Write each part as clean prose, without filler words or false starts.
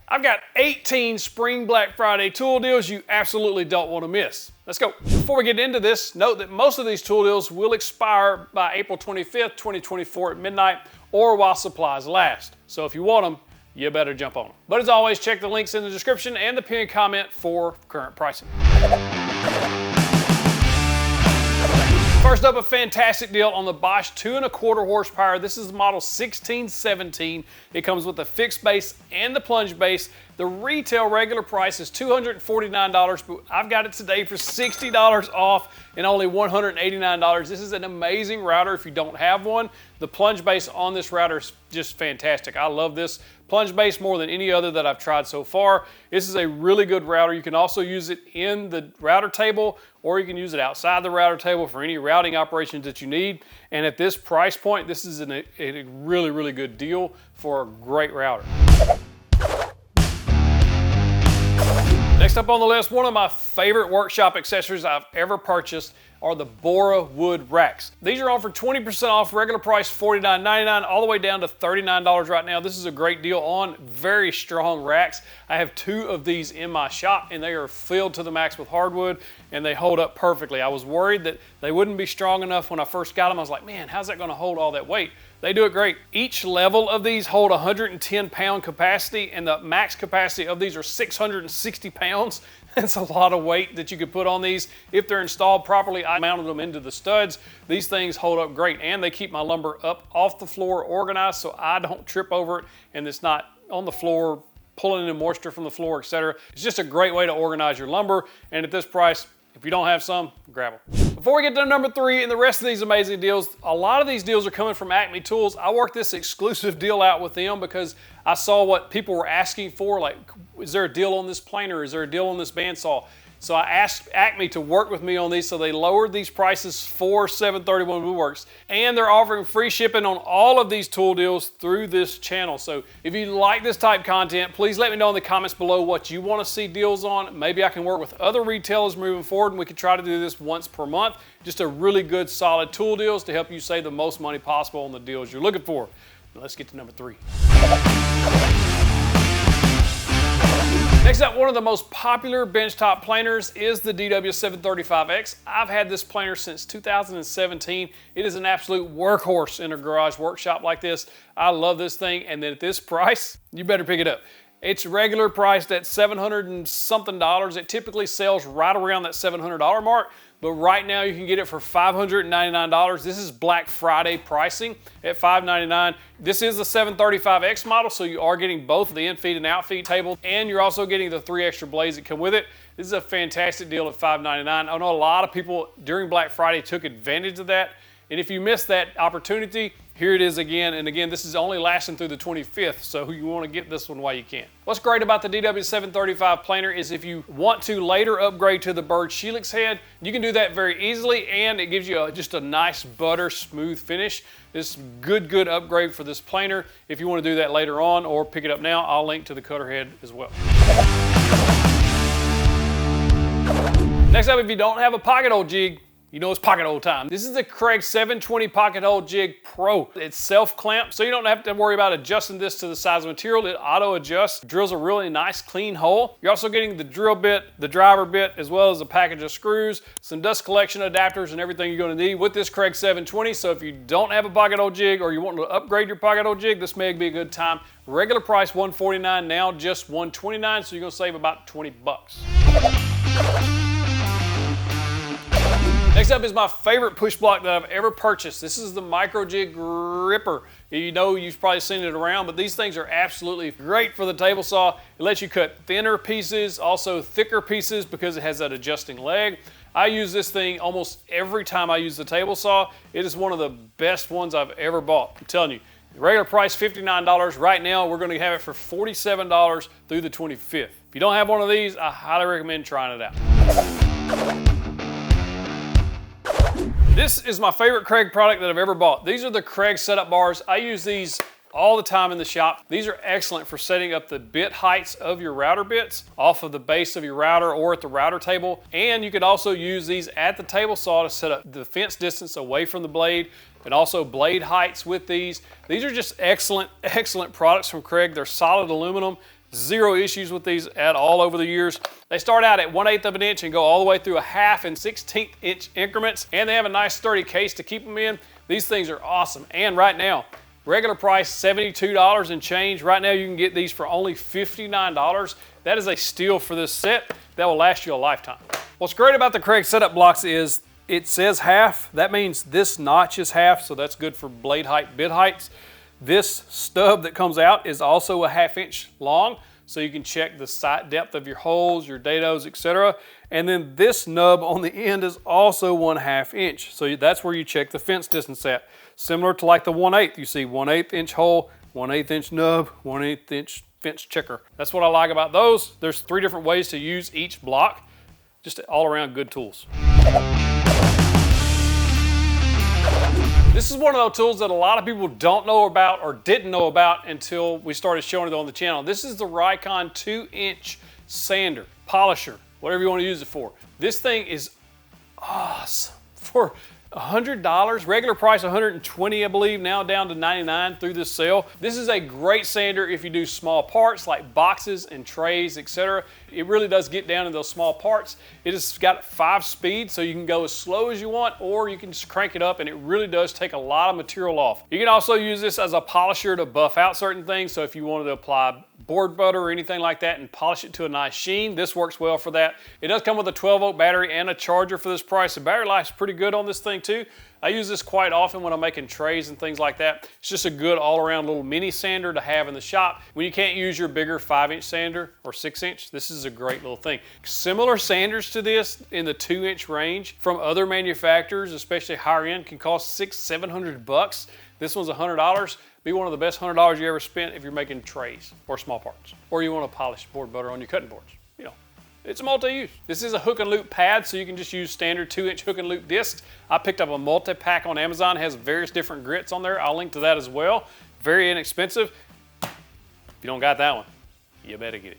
I've got 18 Spring Black Friday tool deals you absolutely don't want to miss. Let's go. Before we get into this, note that most of these tool deals will expire by April 25th, 2024 at midnight or while supplies last. So if you want them, you better jump on them. But as always, check the links in the description and the pinned comment for current pricing. First up, a fantastic deal on the Bosch 2¼ horsepower. This is the model 1617. It comes with a fixed base and the plunge base. The retail regular price is $249, but I've got it today for $60 off and only $189. This is an amazing router if you don't have one. The plunge base on this router is just fantastic. I love this plunge base more than any other that I've tried so far. This is a really good router. You can also use it in the router table, or you can use it outside the router table for any routing operations that you need. And at this price point, this is a really, really good deal for a great router. Next up on the list, one of my favorite workshop accessories I've ever purchased are the Bora wood racks. These are on for 20% off, regular price $49.99, all the way down to $39 right now. This is a great deal on very strong racks. I have 2 of these in my shop and they are filled to the max with hardwood and they hold up perfectly. I was worried that they wouldn't be strong enough when I first got them. I was like, man, how's that gonna hold all that weight? They do it great. Each level of these hold 110-pound capacity, and the max capacity of these are 660 pounds. That's a lot of weight that you could put on these. If they're installed properly, I mounted them into the studs. These things hold up great, and they keep my lumber up off the floor organized so I don't trip over it, and it's not on the floor pulling in moisture from the floor, etc. It's just a great way to organize your lumber, and at this price, if you don't have some, grab them. Before we get to number 3 and the rest of these amazing deals, a lot of these deals are coming from Acme Tools. I worked this exclusive deal out with them because I saw what people were asking for, like, is there a deal on this planer? Is there a deal on this bandsaw? So I asked Acme to work with me on these, so they lowered these prices for 731 Woodworks. And they're offering free shipping on all of these tool deals through this channel. So if you like this type of content, please let me know in the comments below what you want to see deals on. Maybe I can work with other retailers moving forward and we can try to do this once per month. Just a really good solid tool deals to help you save the most money possible on the deals you're looking for. Now let's get to number 3. Next up, one of the most popular benchtop planers is the DW735X. I've had this planer since 2017. It is an absolute workhorse in a garage workshop like this. I love this thing, and then at this price, you better pick it up. It's regular priced at $700 and something. It typically sells right around that $700 mark, but right now you can get it for $599. This is Black Friday pricing at $599. This is the 735X model, so you are getting both the in-feed and out-feed table, and you're also getting the 3 extra blades that come with it. This is a fantastic deal at $599. I know a lot of people during Black Friday took advantage of that, and if you missed that opportunity, here it is again, and again, this is only lasting through the 25th, so you want to get this one while you can. What's great about the DW735 planer is if you want to later upgrade to the bird Helix head, you can do that very easily, and it gives you just a nice butter smooth finish. This good upgrade for this planer. If you want to do that later on or pick it up now, I'll link to the cutter head as well. Next up, if you don't have a pocket hole jig, you know it's pocket hole time. This is the Kreg 720 Pocket Hole Jig Pro. It's self-clamp, so you don't have to worry about adjusting this to the size of material. It auto-adjusts, drills a really nice clean hole. You're also getting the drill bit, the driver bit, as well as a package of screws, some dust collection adapters, and everything you're gonna need with this Kreg 720. So if you don't have a pocket hole jig or you want to upgrade your pocket hole jig, this may be a good time. Regular price $149, now just $129, so you're gonna save about 20 bucks. Next up is my favorite push block that I've ever purchased. This is the MicroJig Ripper. You know, you've probably seen it around, but these things are absolutely great for the table saw. It lets you cut thinner pieces, also thicker pieces because it has that adjusting leg. I use this thing almost every time I use the table saw. It is one of the best ones I've ever bought. I'm telling you, the regular price $59. Right now, we're gonna have it for $47 through the 25th. If you don't have one of these, I highly recommend trying it out. This is my favorite Kreg product that I've ever bought. These are the Kreg setup bars. I use these all the time in the shop. These are excellent for setting up the bit heights of your router bits off of the base of your router or at the router table. And you could also use these at the table saw to set up the fence distance away from the blade and also blade heights with these. These are just excellent products from Kreg. They're solid aluminum. Zero issues with these at all over the years. They start out at 1/8 of an inch and go all the way through a 1/2 and 1/16 inch increments, and they have a nice sturdy case to keep them in. These things are awesome. And right now, regular price $72 and change. Right now you can get these for only $59. That is a steal for this set. That will last you a lifetime. What's great about the Kreg setup blocks is it says 1/2. That means this notch is 1/2, so that's good for blade height, bit heights. This stub that comes out is also a 1/2 inch long, so you can check the sight depth of your holes, your dados, etc. And then this nub on the end is also 1/2 inch, so that's where you check the fence distance at. Similar to like the 1/8, you see 1/8 inch hole, 1/8 inch nub, 1/8 inch fence checker. That's what I like about those. There's 3 different ways to use each block. Just all around good tools. This is one of those tools that a lot of people don't know about or didn't know about until we started showing it on the channel. This is the Rikon 2-inch sander, polisher, whatever you want to use it for. This thing is awesome. For $100, regular price $120, I believe, now down to $99 through this sale. This is a great sander if you do small parts like boxes and trays, etc. It really does get down to those small parts. It has got 5 speeds, so you can go as slow as you want, or you can just crank it up, and it really does take a lot of material off. You can also use this as a polisher to buff out certain things, so if you wanted to apply board butter or anything like that and polish it to a nice sheen, this works well for that. It does come with a 12-volt battery and a charger for this price. The battery life's pretty good on this thing too. I use this quite often when I'm making trays and things like that. It's just a good all-around little mini sander to have in the shop. When you can't use your bigger 5-inch sander or 6-inch, this is a great little thing. Similar sanders to this in the 2-inch range from other manufacturers, especially higher end, can cost $600-700 bucks. This one's $100. Be one of the best $100 you ever spent if you're making trays or small parts, or you want to polish board butter on your cutting boards. You know, it's a multi-use. This is a hook and loop pad, so you can just use standard 2-inch hook and loop discs. I picked up a multi-pack on Amazon. It has various different grits on there. I'll link to that as well. Very inexpensive. If you don't got that one, you better get it.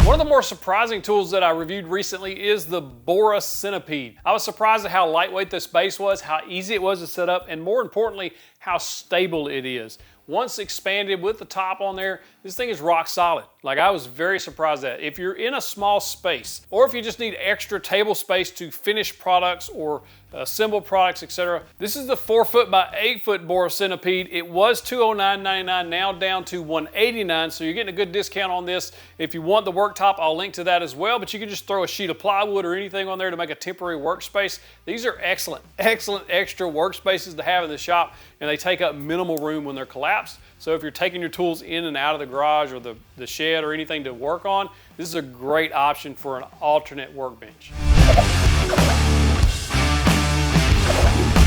One of the more surprising tools that I reviewed recently is the Bora Centipede. I was surprised at how lightweight this base was, how easy it was to set up, and more importantly, how stable it is. Once expanded with the top on there, this thing is rock solid. Like, I was very surprised at it. If you're in a small space, or if you just need extra table space to finish products or assemble products, etc. This is the 4-foot by 8-foot Bora Centipede. It was $209.99, now down to $189, so you're getting a good discount on this. If you want the worktop, I'll link to that as well, but you can just throw a sheet of plywood or anything on there to make a temporary workspace. These are excellent, excellent extra workspaces to have in the shop, and they take up minimal room when they're collapsed. So if you're taking your tools in and out of the garage or the shed or anything to work on, this is a great option for an alternate workbench.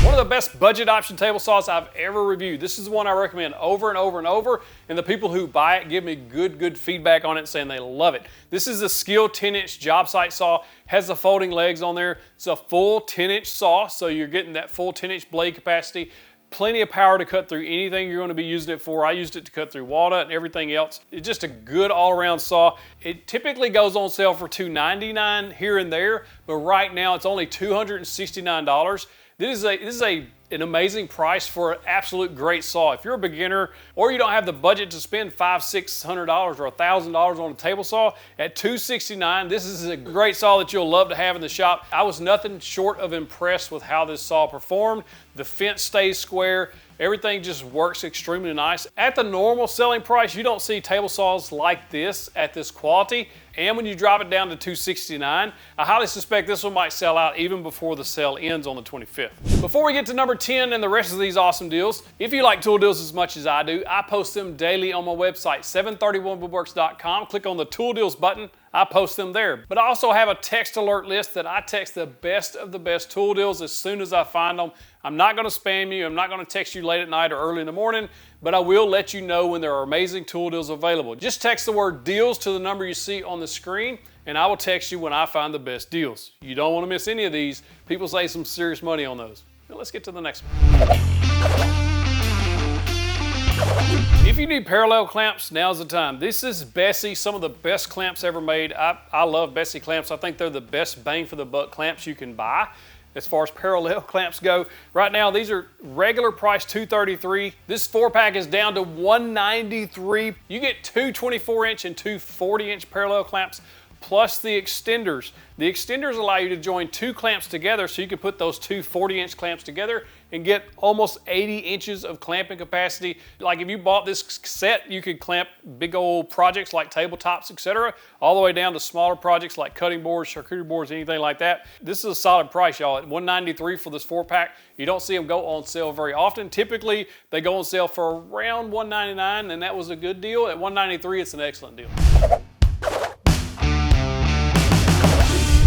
One of the best budget option table saws I've ever reviewed. This is the one I recommend over and over and over, and the people who buy it give me good feedback on it, saying they love it. This is the Skil 10-inch job site saw. Has the folding legs on there. It's a full 10-inch saw, so you're getting that full 10-inch blade capacity. Plenty of power to cut through anything you're going to be using it for. I used it to cut through walnut and everything else. It's just a good all-around saw. It typically goes on sale for $299 here and there, but right now it's only $269. This is an amazing price for an absolute great saw. If you're a beginner or you don't have the budget to spend $500-600 or $1,000 on a table saw, at $269, this is a great saw that you'll love to have in the shop. I was nothing short of impressed with how this saw performed. The fence stays square. Everything just works extremely nice. At the normal selling price, you don't see table saws like this at this quality. And when you drop it down to $269, I highly suspect this one might sell out even before the sale ends on the 25th. Before we get to number 10 and the rest of these awesome deals, if you like tool deals as much as I do, I post them daily on my website, 731woodworks.com. Click on the tool deals button. I post them there. But I also have a text alert list that I text the best of the best tool deals as soon as I find them. I'm not going to spam you. I'm not going to text you late at night or early in the morning, but I will let you know when there are amazing tool deals available. Just text the word deals to the number you see on the screen, and I will text you when I find the best deals. You don't want to miss any of these. People save some serious money on those. Now let's get to the next one. If you need parallel clamps, now's the time. This is Bessey, some of the best clamps ever made. I love Bessey clamps. I think they're the best bang for the buck clamps you can buy. as far as parallel clamps go. Right now, these are regular price $233. This 4-pack is down to $193. You get two 24-inch and two 40-inch parallel clamps, plus the extenders. The extenders allow you to join two clamps together, so you can put those two 40-inch clamps together and get almost 80 inches of clamping capacity. Like if you bought this set, you could clamp big old projects like tabletops, etc., all the way down to smaller projects like cutting boards, charcuterie boards, anything like that. This is a solid price, y'all. At $193 for this 4-pack. You don't see them go on sale very often. Typically, they go on sale for around $199, and that was a good deal. At $193, it's an excellent deal.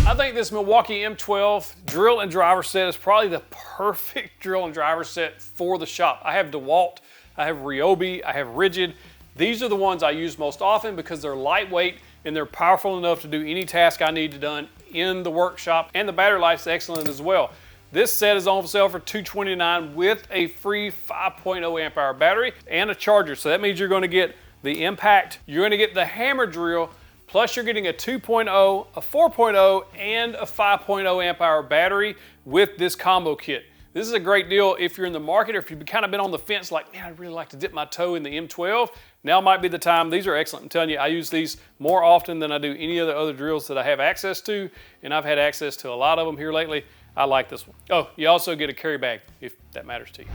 I think this Milwaukee M12 drill and driver set is probably the perfect drill and driver set for the shop. I have DeWALT, I have RYOBI, I have Rigid. These are the ones I use most often because they're lightweight and they're powerful enough to do any task I need to done in the workshop, and the battery life's excellent as well. This set is on sale for $229 with a free 5.0 amp hour battery and a charger. So that means you're going to get the impact, you're going to get the hammer drill, plus you're getting a 2.0, a 4.0, and a 5.0 amp hour battery with this combo kit. This is a great deal if you're in the market, or if you've kind of been on the fence like, man, I'd really like to dip my toe in the M12. Now might be the time. These are excellent. I'm telling you, I use these more often than I do any of the other drills that I have access to, and I've had access to a lot of them here lately. I like this one. Oh, you also get a carry bag if that matters to you.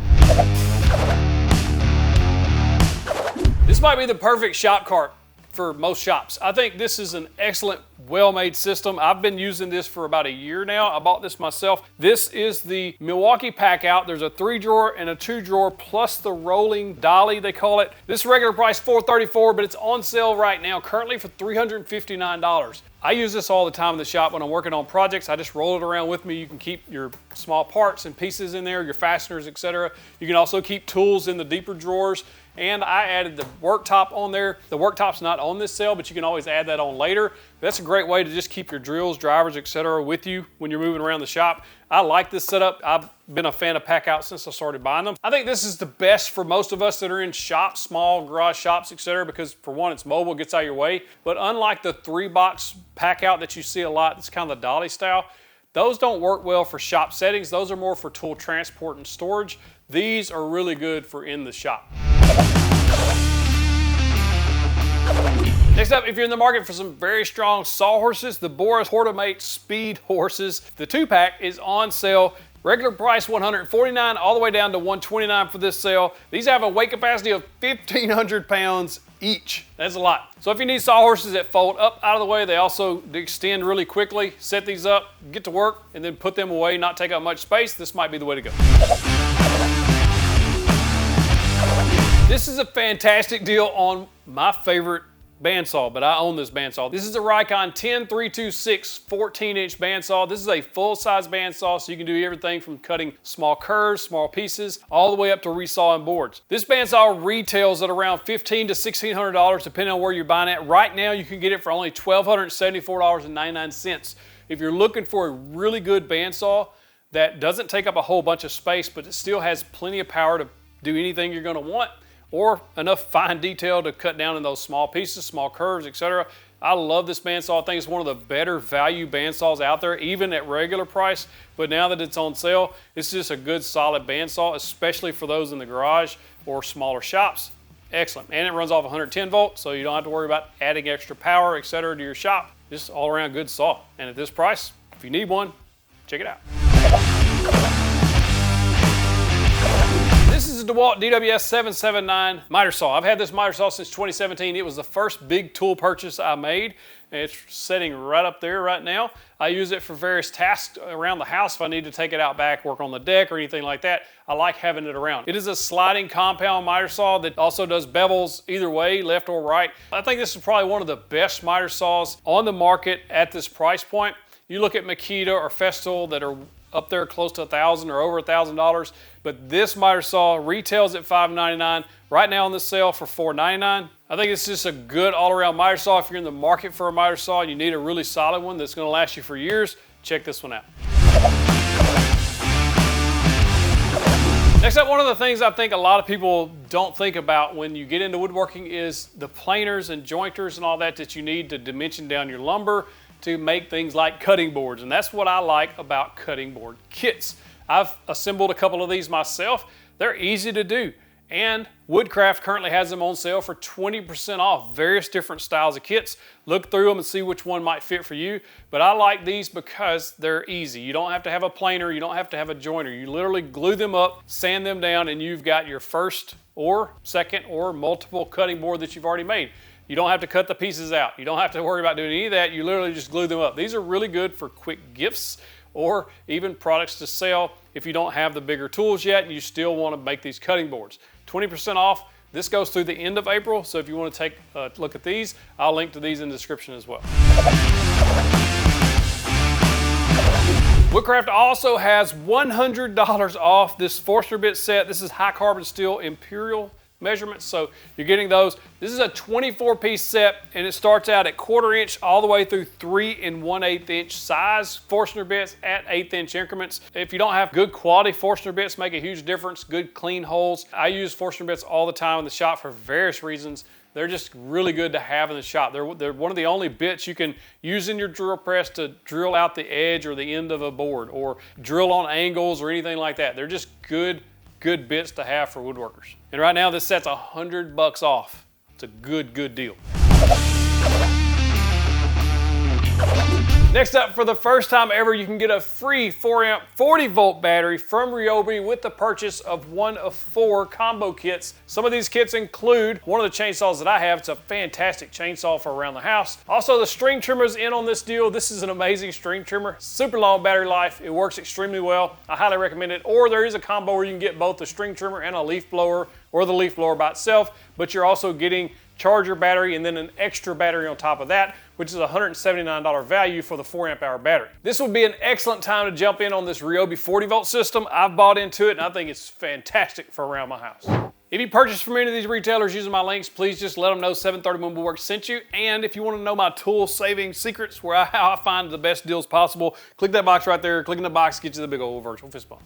This might be the perfect shop cart for most shops. I think this is an excellent, well-made system. I've been using this for about a year now. I bought this myself. This is the Milwaukee PACKOUT. There's a 3-drawer and a 2-drawer plus the rolling dolly, they call it. This regular price $434, but it's on sale right now, currently for $359. I use this all the time in the shop when I'm working on projects. I just roll it around with me. You can keep your small parts and pieces in there, your fasteners, etc. You can also keep tools in the deeper drawers. And I added the worktop on there. The worktop's not on this sale, but you can always add that on later. That's a great way to just keep your drills, drivers, etc. with you when you're moving around the shop. I like this setup. I've been a fan of PACKOUT since I started buying them. I think this is the best for most of us that are in shops, small garage shops, etc. because for one, it's mobile, gets out of your way. But unlike the 3-box PACKOUT that you see a lot, it's kind of the dolly style, those don't work well for shop settings. Those are more for tool transport and storage. These are really good for in the shop. Next up, if you're in the market for some very strong sawhorses, the Bora Speedhorses, the 2-pack is on sale. Regular price $149, all the way down to $129 for this sale. These have a weight capacity of 1,500 pounds each. That's a lot. So if you need sawhorses that fold up out of the way, they also extend really quickly. Set these up, get to work, and then put them away, not take up much space. This might be the way to go. This is a fantastic deal on my favorite bandsaw, but I own this bandsaw. This is a Rikon 10326 14-inch bandsaw. This is a full-size bandsaw, so you can do everything from cutting small curves, small pieces, all the way up to resawing boards. This bandsaw retails at around $1,500 to $1,600 depending on where you're buying it. Right now, you can get it for only $1,274.99. If you're looking for a really good bandsaw that doesn't take up a whole bunch of space, but it still has plenty of power to do anything you're going to want, or enough fine detail to cut down in those small pieces, small curves, etc. I love this bandsaw. I think it's one of the better value bandsaws out there, even at regular price. But now that it's on sale, it's just a good solid bandsaw, especially for those in the garage or smaller shops. Excellent. And it runs off 110 volts, so you don't have to worry about adding extra power, etc. to your shop. Just all around good saw. And at this price, if you need one, check it out. This is a DeWALT DWS 779 miter saw. I've had this miter saw since 2017. It was the first big tool purchase I made. And it's sitting right up there right now. I use it for various tasks around the house. If I need to take it out back, work on the deck or anything like that, I like having it around. It is a sliding compound miter saw that also does bevels either way, left or right. I think this is probably one of the best miter saws on the market at this price point. You look at Makita or Festool that are up there close to $1,000 or over $1,000, but this miter saw retails at $599. Right now on this sale for $499. I think it's just a good all-around miter saw. If you're in the market for a miter saw and you need a really solid one that's going to last you for years, check this one out. Next up, one of the things I think a lot of people don't think about when you get into woodworking is the planers and jointers and all that you need to dimension down your lumber to make things like cutting boards. And that's what I like about cutting board kits. I've assembled a couple of these myself. They're easy to do. And Woodcraft currently has them on sale for 20% off, various different styles of kits. Look through them and see which one might fit for you. But I like these because they're easy. You don't have to have a planer, you don't have to have a joiner. You literally glue them up, sand them down, and you've got your first or second or multiple cutting board that you've already made. You don't have to cut the pieces out. You don't have to worry about doing any of that. You literally just glue them up. These are really good for quick gifts or even products to sell if you don't have the bigger tools yet and you still want to make these cutting boards. 20% off. This goes through the end of April, so if you want to take a look at these, I'll link to these in the description as well. Woodcraft also has $100 off this Forstner bit set. This is high carbon steel Imperial measurements, so you're getting those. This is a 24-piece set, and it starts out at 1/4 inch all the way through 3 1/8 inch size Forstner bits at 1/8 inch increments. If you don't have good quality Forstner bits, make a huge difference. Good clean holes. I use Forstner bits all the time in the shop for various reasons. They're just really good to have in the shop. They're one of the only bits you can use in your drill press to drill out the edge or the end of a board or drill on angles or anything like that. They're just good bits to have for woodworkers. And right now this set's $100 off. It's a good deal. Next up, for the first time ever, you can get a free 4-amp 40-volt battery from RYOBI with the purchase of one of 4 combo kits. Some of these kits include one of the chainsaws that I have. It's a fantastic chainsaw for around the house. Also, the string trimmer is in on this deal. This is an amazing string trimmer. Super long battery life. It works extremely well. I highly recommend it. Or there is a combo where you can get both the string trimmer and a leaf blower, or the leaf blower by itself, but you're also getting charger battery and then an extra battery on top of that, which is a $179 value for the 4-amp hour battery. This would be an excellent time to jump in on this RYOBI 40-volt system. I've bought into it and I think it's fantastic for around my house. If you purchase from any of these retailers using my links, please just let them know 731 Woodworks sent you. And if you want to know my tool saving secrets, how I find the best deals possible, click that box right there. Clicking the box gets you the big old virtual fist bump.